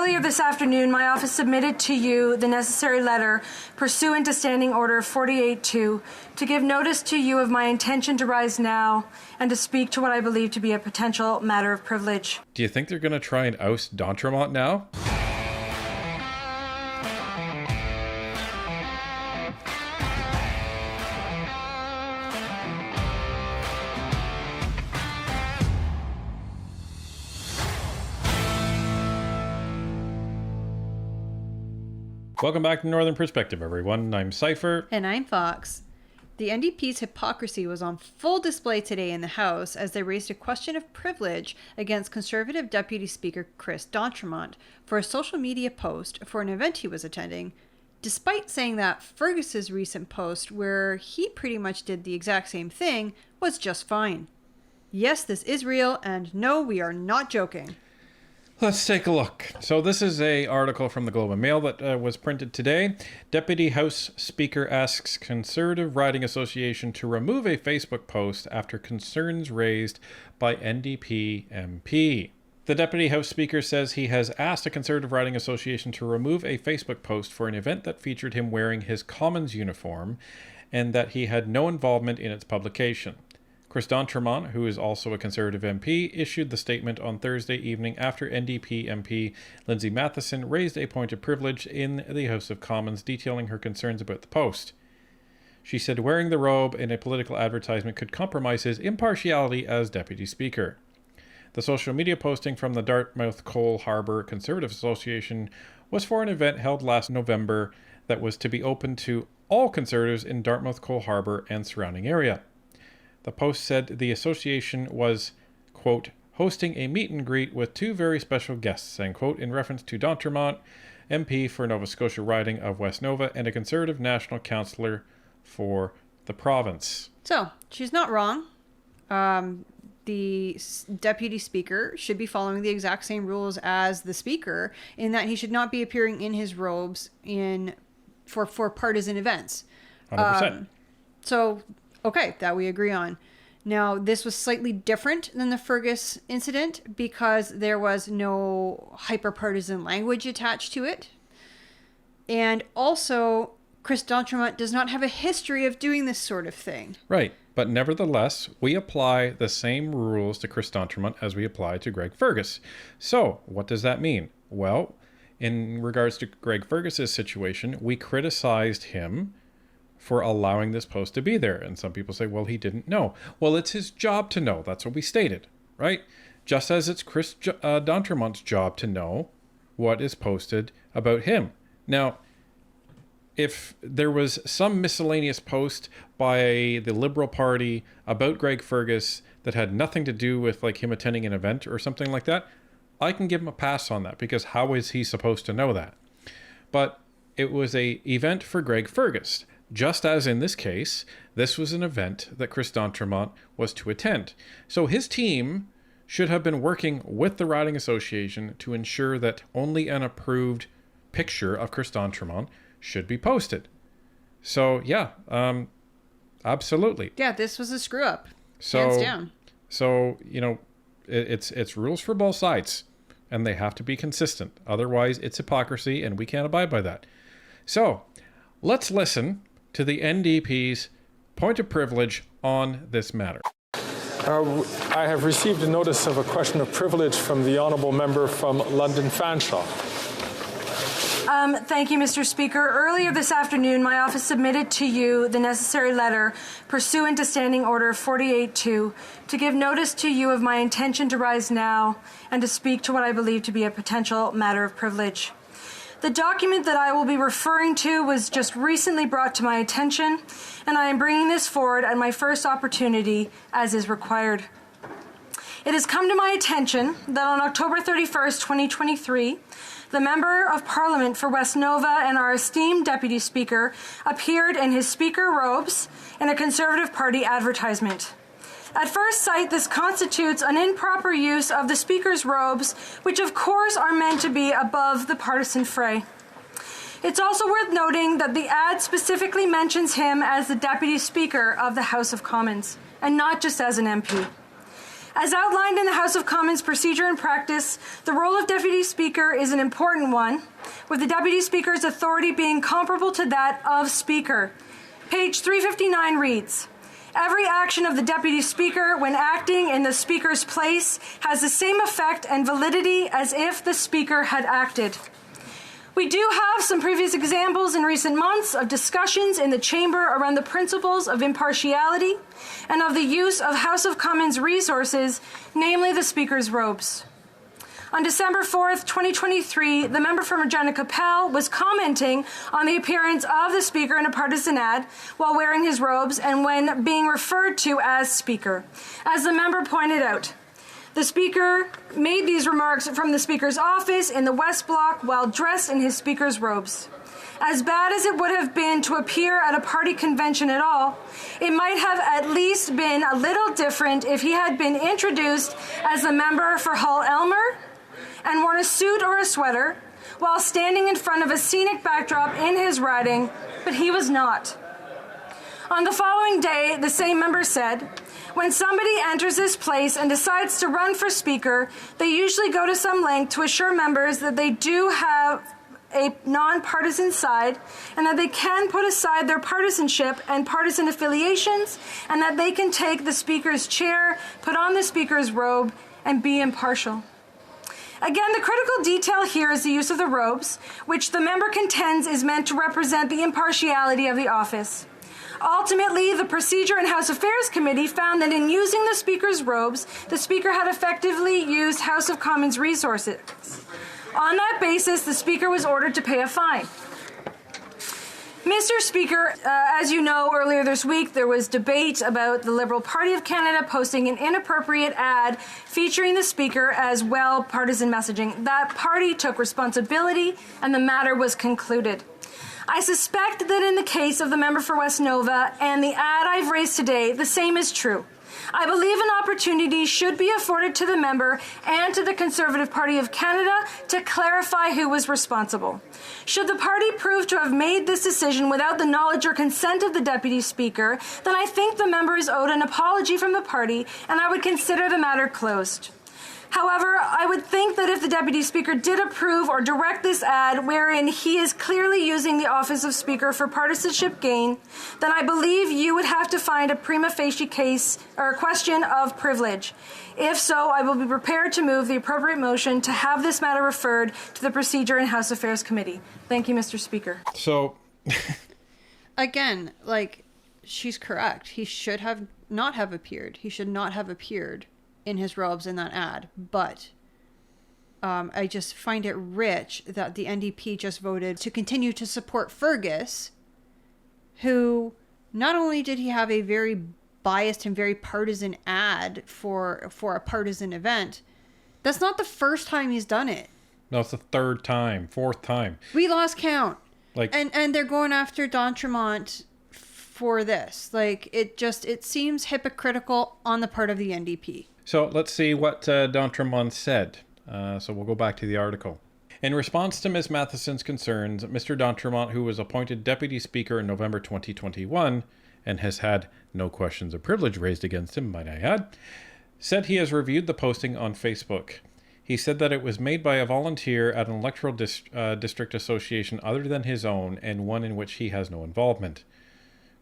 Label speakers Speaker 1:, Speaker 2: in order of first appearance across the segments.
Speaker 1: Earlier this afternoon, my office submitted to you the necessary letter pursuant to Standing Order 48-2 to give notice to you of my intention to rise now and to speak to what I believe to be a potential matter of privilege.
Speaker 2: Do you think they're going to try and oust d'Entremont now? Welcome back to Northern Perspective, everyone. I'm Cypher.
Speaker 3: And I'm Fox. The NDP's hypocrisy was on full display today in the House as they raised a question of privilege against Conservative Deputy Speaker Chris d'Entremont for a social media post for an event he was attending, despite saying that Fergus's recent post, where he pretty much did the exact same thing, was just fine. Yes, this is real, and no, we are not joking.
Speaker 2: Let's take a look. So this is an article from the Globe and Mail that was printed today. Deputy House Speaker asks Conservative Riding Association to remove a Facebook post after concerns raised by NDP MP. The Deputy House Speaker says he has asked a Conservative Riding Association to remove a Facebook post for an event that featured him wearing his Commons uniform and that he had no involvement in its publication. Chris d'Entremont, who is also a Conservative MP, issued the statement on Thursday evening after NDP MP Lindsay Matheson raised a point of privilege in the House of Commons detailing her concerns about the post. She said wearing the robe in a political advertisement could compromise his impartiality as Deputy Speaker. The social media posting from the Dartmouth Coal Harbour Conservative Association was for an event held last November that was to be open to all Conservatives in Dartmouth Coal Harbour and surrounding area. The post said the association was, quote, hosting a meet and greet with two very special guests, end quote, in reference to d'Entremont, MP for Nova Scotia riding of West Nova and a Conservative National Councillor for the province.
Speaker 3: So, she's not wrong. The Deputy Speaker should be following the exact same rules as the Speaker in that he should not be appearing in his robes for partisan events.
Speaker 2: 100%.
Speaker 3: Okay, that we agree on. Now, this was slightly different than the Fergus incident because there was no hyper-partisan language attached to it. And also, Chris d'Entremont does not have a history of doing this sort of thing.
Speaker 2: Right, but nevertheless, we apply the same rules to Chris d'Entremont as we apply to Greg Fergus. So, what does that mean? Well, in regards to Greg Fergus's situation, we criticized him for allowing this post to be there. And some people say, well, he didn't know. Well, it's his job to know. That's what we stated, right? Just as it's Chris d'Entremont's job to know what is posted about him. Now, if there was some miscellaneous post by the Liberal Party about Greg Fergus that had nothing to do with like him attending an event or something like that, I can give him a pass on that because how is he supposed to know that? But it was an event for Greg Fergus. Just as in this case, this was an event that Chris d'Entremont was to attend. So his team should have been working with the Riding Association to ensure that only an approved picture of Chris d'Entremont should be posted. So yeah, absolutely.
Speaker 3: Yeah, this was a screw up.
Speaker 2: So,
Speaker 3: hands down.
Speaker 2: So, you know, it's rules for both sides and they have to be consistent. Otherwise, it's hypocrisy and we can't abide by that. So let's listen to the NDP's point of privilege on this matter.
Speaker 4: I have received a notice of a question of privilege from the honourable member from London Fanshawe.
Speaker 1: Thank you, Mr. Speaker. Earlier this afternoon, my office submitted to you the necessary letter pursuant to Standing Order 48-2 to give notice to you of my intention to rise now and to speak to what I believe to be a potential matter of privilege. The document that I will be referring to was just recently brought to my attention, and I am bringing this forward at my first opportunity, as is required. It has come to my attention that on October 31st, 2023, the Member of Parliament for West Nova and our esteemed Deputy Speaker appeared in his Speaker robes in a Conservative Party advertisement. At first sight, this constitutes an improper use of the Speaker's robes, which of course are meant to be above the partisan fray. It's also worth noting that the ad specifically mentions him as the Deputy Speaker of the House of Commons, and not just as an MP. As outlined in the House of Commons procedure and practice, the role of Deputy Speaker is an important one, with the Deputy Speaker's authority being comparable to that of Speaker. Page 359 reads, "Every action of the Deputy Speaker when acting in the Speaker's place has the same effect and validity as if the Speaker had acted." We do have some previous examples in recent months of discussions in the chamber around the principles of impartiality and of the use of House of Commons resources, namely the Speaker's robes. On December 4th, 2023, the member from Regina Capel was commenting on the appearance of the Speaker in a partisan ad while wearing his robes and when being referred to as Speaker. As the member pointed out, the Speaker made these remarks from the Speaker's office in the West Block while dressed in his Speaker's robes. As bad as it would have been to appear at a party convention at all, it might have at least been a little different if he had been introduced as the member for Hull Elmer and worn a suit or a sweater while standing in front of a scenic backdrop in his riding, but he was not. On the following day, the same member said, "When somebody enters this place and decides to run for Speaker, they usually go to some length to assure members that they do have a non-partisan side and that they can put aside their partisanship and partisan affiliations and that they can take the Speaker's chair, put on the Speaker's robe, and be impartial." Again, the critical detail here is the use of the robes, which the member contends is meant to represent the impartiality of the office. Ultimately, the Procedure and House Affairs Committee found that in using the Speaker's robes, the Speaker had effectively used House of Commons resources. On that basis, the Speaker was ordered to pay a fine. Mr. Speaker, as you know, earlier this week there was debate about the Liberal Party of Canada posting an inappropriate ad featuring the Speaker as well partisan messaging. That party took responsibility and the matter was concluded. I suspect that in the case of the member for West Nova and the ad I've raised today, the same is true. I believe an opportunity should be afforded to the member and to the Conservative Party of Canada to clarify who was responsible. Should the party prove to have made this decision without the knowledge or consent of the Deputy Speaker, then I think the member is owed an apology from the party and I would consider the matter closed. However, I would think that if the Deputy Speaker did approve or direct this ad wherein he is clearly using the office of Speaker for partisanship gain, then I believe you would have to find a prima facie case or question of privilege. If so, I will be prepared to move the appropriate motion to have this matter referred to the Procedure and House Affairs Committee. Thank you, Mr. Speaker.
Speaker 2: So,
Speaker 3: Again, she's correct. He should have not have appeared. He should not have appeared in his robes in that ad, but I just find it rich that the NDP just voted to continue to support Fergus, who not only did he have a very biased and very partisan ad for a partisan event, that's not the first time he's done it.
Speaker 2: no, it's the third time, fourth time.
Speaker 3: We lost count. And they're going after D'Entremont for this. It seems hypocritical on the part of the NDP.
Speaker 2: So let's see what D'Entremont said. So we'll go back to the article. In response to Ms. Matheson's concerns, Mr. D'Entremont, who was appointed Deputy Speaker in November 2021 and has had no questions of privilege raised against him, might I add, said he has reviewed the posting on Facebook. He said that it was made by a volunteer at an electoral district association other than his own and one in which he has no involvement.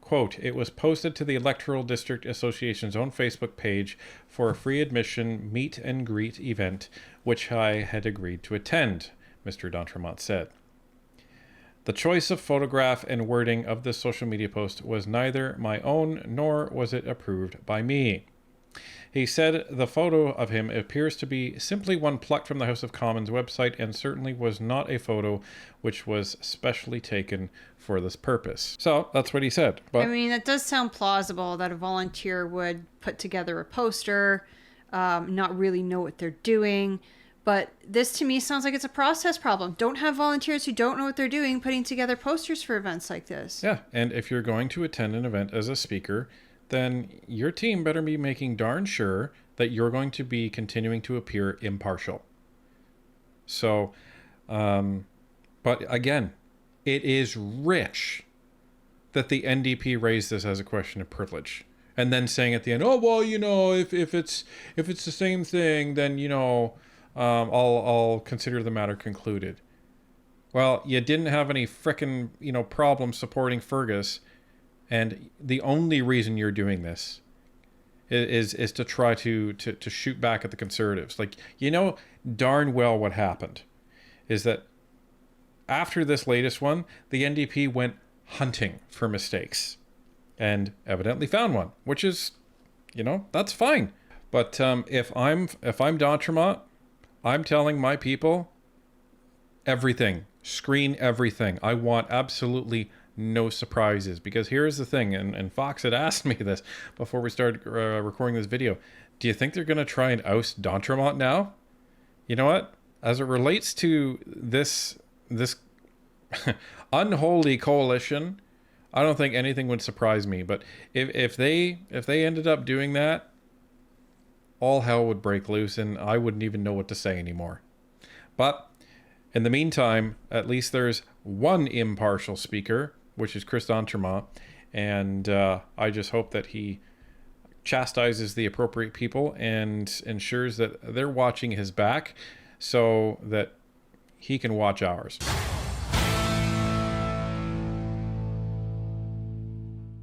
Speaker 2: Quote, "It was posted to the Electoral District Association's own Facebook page for a free admission meet and greet event, which I had agreed to attend," Mr. D'Entremont said. The choice of photograph and wording of this social media post was neither my own nor was it approved by me. He said the photo of him appears to be simply one plucked from the House of Commons website and certainly was not a photo which was specially taken for this purpose. So that's what he said. But
Speaker 3: it does sound plausible that a volunteer would put together a poster, not really know what they're doing. But this to me sounds like it's a process problem. Don't have volunteers who don't know what they're doing putting together posters for events like this.
Speaker 2: Yeah, and if you're going to attend an event as a speaker, then your team better be making darn sure that you're going to be continuing to appear impartial. So, but again, it is rich that the NDP raised this as a question of privilege. and then saying at the end, oh, well, you know, if it's the same thing, then, you know, I'll consider the matter concluded. Well, you didn't have any frickin', you know, problem supporting Fergus, and the only reason you're doing this is to try to shoot back at the Conservatives. Like, you know darn well what happened is that after this latest one, the NDP went hunting for mistakes and evidently found one, which is, you know, that's fine. But if I'm D'Entremont, I'm telling my people everything, screen everything. I want absolutely no surprises, because here's the thing, and Fox had asked me this before we started recording this video. Do you think they're going to try and oust D'Entremont now? You know what? As it relates to this unholy coalition, I don't think anything would surprise me. But if they ended up doing that, all hell would break loose, and I wouldn't even know what to say anymore. But in the meantime, at least there's one impartial speaker, which is Chris D'Entremont, and I just hope that he chastises the appropriate people and ensures that they're watching his back so that he can watch ours.